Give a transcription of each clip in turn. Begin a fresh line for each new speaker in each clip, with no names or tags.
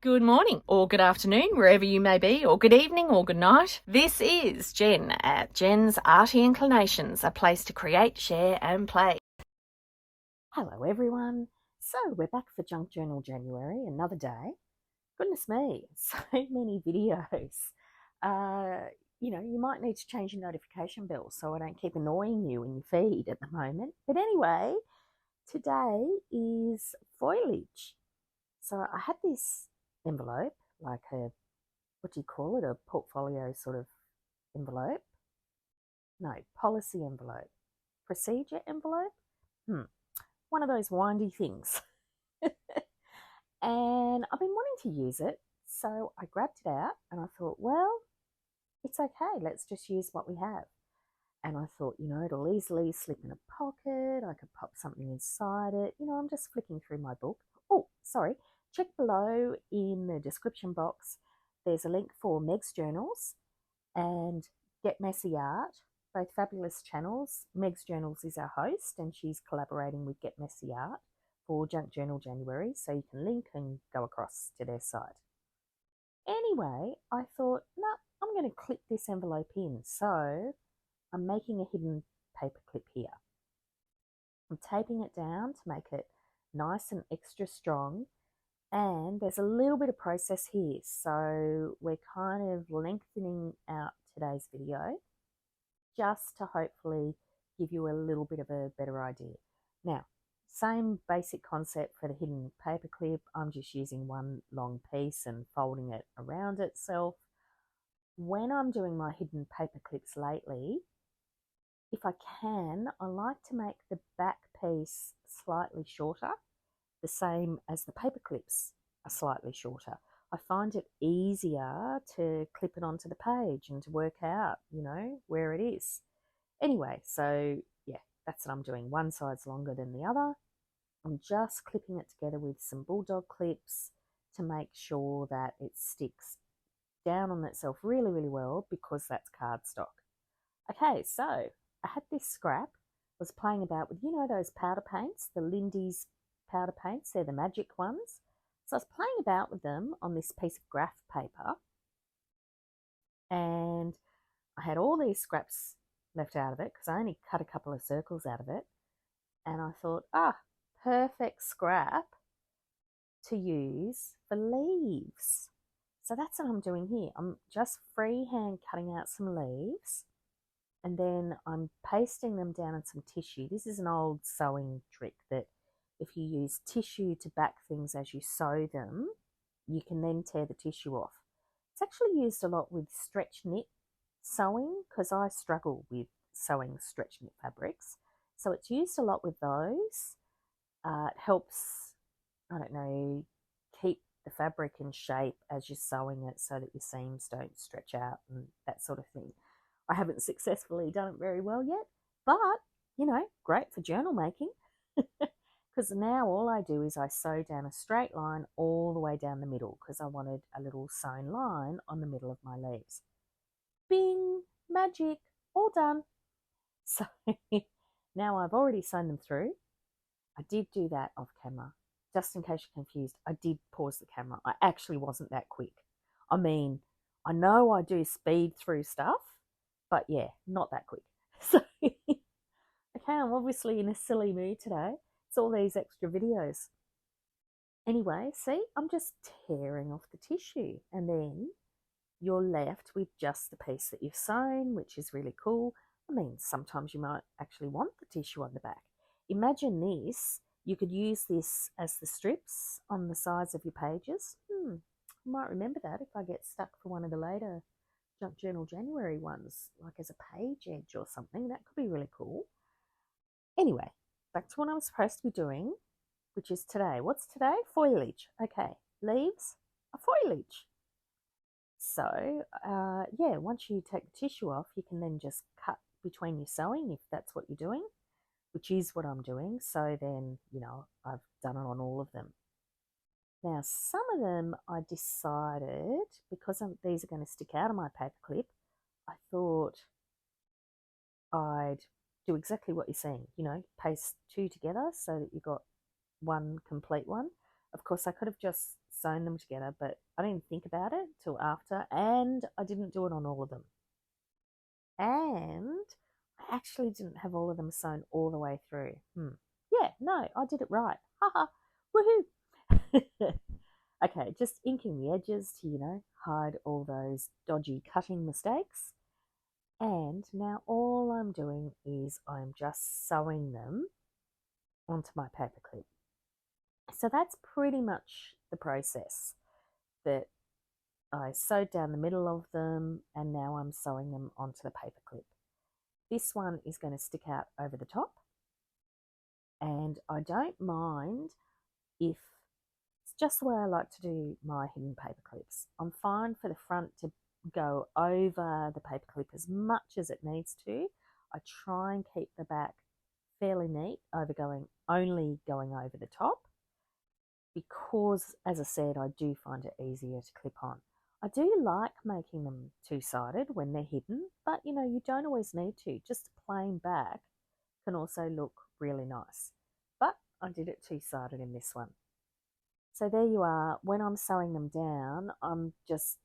Good morning, or good afternoon, wherever you may be, or good evening, or good night. This is Jen at JensArtyInclinations, a place to create, share, and play.
Hello everyone. So we're back for Junk Journal January, another day. Goodness me, so many videos. You might need to change your notification bell so I don't keep annoying you in your feed at the moment. But anyway, today is foliage. So I had this envelope, like what do you call it? A portfolio sort of envelope? No, policy envelope. Procedure envelope? One of those windy things. And I've been wanting to use it, so I grabbed it out and I thought, well, it's okay, let's just use what we have. And I thought, it'll easily slip in a pocket, I could pop something inside it. I'm just flicking through my book. Oh, sorry, check below in the description box. There's a link for Meg's Journals and Get Messy Art, both fabulous channels. Meg's Journals is our host and she's collaborating with Get Messy Art for Junk Journal January, so you can link and go across to their site. Anyway, I thought, no, I'm going to clip this envelope in, so I'm making a hidden paper clip here. I'm taping it down to make it nice and extra strong, and there's a little bit of process here, so we're kind of lengthening out today's video just to hopefully give you a little bit of a better idea. Now, same basic concept for the hidden paper clip. I'm just using one long piece and folding it around itself. When I'm doing my hidden paper clips lately, if I can, I like to make the back piece slightly shorter, the same as the paper clips are slightly shorter. I find it easier to clip it onto the page and to work out, where it is. Anyway, so yeah, that's what I'm doing. One side's longer than the other. I'm just clipping it together with some bulldog clips to make sure that it sticks down on itself really, really well, because that's cardstock. Okay, so I had this scrap, was playing about with, those powder paints, the Lindy's powder paints, they're the magic ones. So I was playing about with them on this piece of graph paper, and I had all these scraps left out of it because I only cut a couple of circles out of it. And I thought, perfect scrap to use for leaves. So that's what I'm doing here. I'm just freehand cutting out some leaves, and then I'm pasting them down in some tissue. This is an old sewing trick that if you use tissue to back things as you sew them, you can then tear the tissue off. It's actually used a lot with stretch knit sewing because I struggle with sewing stretch knit fabrics. So it's used a lot with those. It helps, I don't know, keep the fabric in shape as you're sewing it so that your seams don't stretch out and that sort of thing. I haven't successfully done it very well yet, but, great for journal making. Because now all I do is I sew down a straight line all the way down the middle because I wanted a little sewn line on the middle of my leaves. Bing! Magic! All done. So now I've already sewn them through. I did do that off camera. Just in case you're confused, I did pause the camera. I actually wasn't that quick. I mean, I know I do speed through stuff, but yeah, not that quick. So, okay, I'm obviously in a silly mood today. It's all these extra videos. Anyway, see, I'm just tearing off the tissue, and then you're left with just the piece that you've sewn, which is really cool. I mean, sometimes you might actually want the tissue on the back. Imagine this. You could use this as the strips on the sides of your pages. I might remember that if I get stuck for one of the later Junk Journal January ones, like as a page edge or something. That could be really cool. Anyway, back to what I'm supposed to be doing, which is today. What's today? Foliage. Okay, leaves are foliage. So, yeah, once you take the tissue off, you can then just cut between your sewing if that's what you're doing, which is what I'm doing. So then, I've done it on all of them. Now, some of them I decided, because these are going to stick out of my paper clip, I thought I'd do exactly what you're seeing, paste two together so that you've got one complete one. Of course, I could have just sewn them together, but I didn't think about it till after, and I didn't do it on all of them. And I actually didn't have all of them sewn all the way through. Yeah, no, I did it right. Haha, woohoo! Okay, just inking the edges to, hide all those dodgy cutting mistakes. And now all I'm doing is I'm just sewing them onto my paperclip. So that's pretty much the process, that I sewed down the middle of them and now I'm sewing them onto the paperclip. This one is going to stick out over the top, and I don't mind if it's just the way I like to do my hidden paperclips. I'm fine for the front to go over the paperclip as much as it needs to. I try and keep the back fairly neat, only going over the top, because, as I said, I do find it easier to clip on. I do like making them two-sided when they're hidden, but you don't always need to. Just a plain back can also look really nice. But I did it two-sided in this one. So there you are. When I'm sewing them down, I'm just,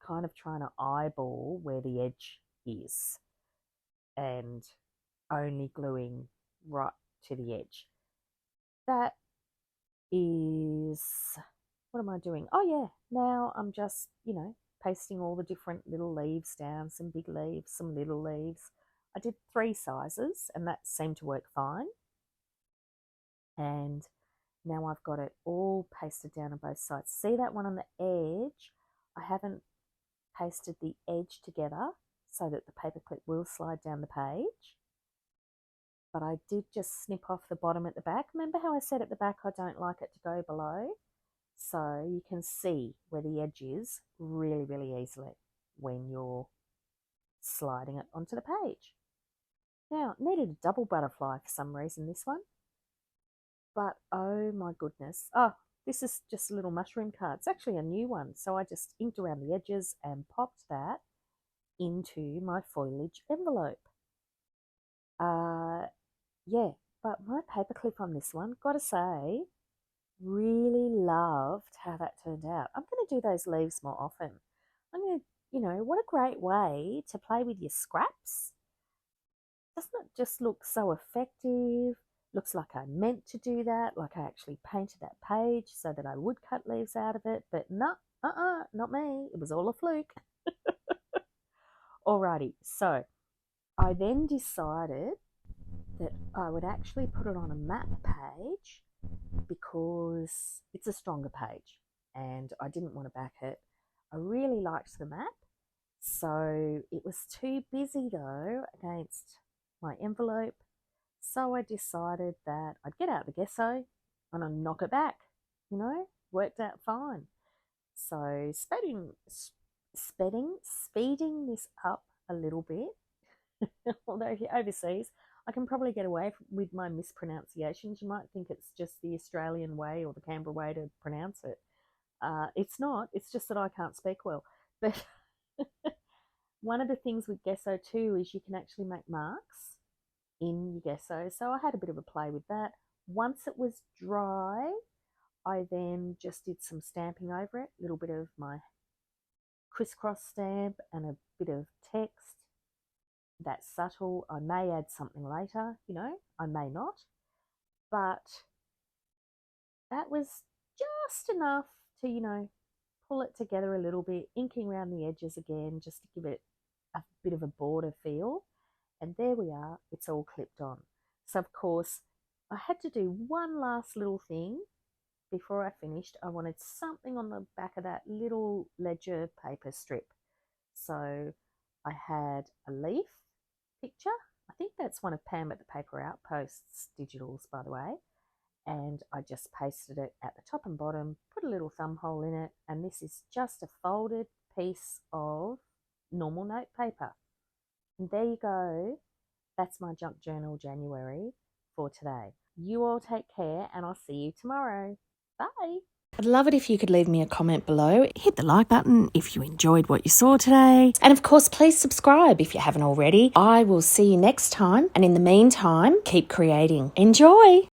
kind of trying to eyeball where the edge is and only gluing right to the edge. That is, what am I doing? Oh yeah, now I'm just, pasting all the different little leaves down, some big leaves, some little leaves. I did 3 sizes and that seemed to work fine. And now I've got it all pasted down on both sides. See that one on the edge? I haven't pasted the edge together so that the paperclip will slide down the page. But I did just snip off the bottom at the back. Remember how I said at the back I don't like it to go below? So you can see where the edge is really, really easily when you're sliding it onto the page. Now, needed a double butterfly for some reason, this one. But oh my goodness. Oh, this is just a little mushroom card. It's actually a new one. So I just inked around the edges and popped that into my foliage envelope. Yeah, but my paperclip on this one, gotta say, really loved how that turned out. I'm going to do those leaves more often. I'm going to, what a great way to play with your scraps. Doesn't it just look so effective? Looks like I meant to do that, like I actually painted that page so that I would cut leaves out of it, but no, not me. It was all a fluke. Alrighty, so I then decided that I would actually put it on a map page because it's a stronger page and I didn't want to back it. I really liked the map, so it was too busy though against my envelope. So I decided that I'd get out the gesso and I'd knock it back, worked out fine. So speeding this up a little bit, although if you're overseas, I can probably get away with my mispronunciations. You might think it's just the Australian way or the Canberra way to pronounce it. It's not, it's just that I can't speak well. But one of the things with gesso too is you can actually make marks in your gesso. So I had a bit of a play with that. Once it was dry, I then just did some stamping over it, a little bit of my crisscross stamp and a bit of text. That's subtle. I may add something later, I may not. But that was just enough to, pull it together a little bit, inking around the edges again, just to give it a bit of a border feel. And there we are, it's all clipped on. So of course, I had to do one last little thing before I finished. I wanted something on the back of that little ledger paper strip. So I had a leaf picture. I think that's one of Pam at the Paper Outposts digitals, by the way. And I just pasted it at the top and bottom, put a little thumb hole in it, and this is just a folded piece of normal note paper. And there you go. That's my Junk Journal January for today. You all take care and I'll see you tomorrow. Bye.
I'd love it if you could leave me a comment below. Hit the like button if you enjoyed what you saw today. And of course, please subscribe if you haven't already. I will see you next time. And in the meantime, keep creating. Enjoy.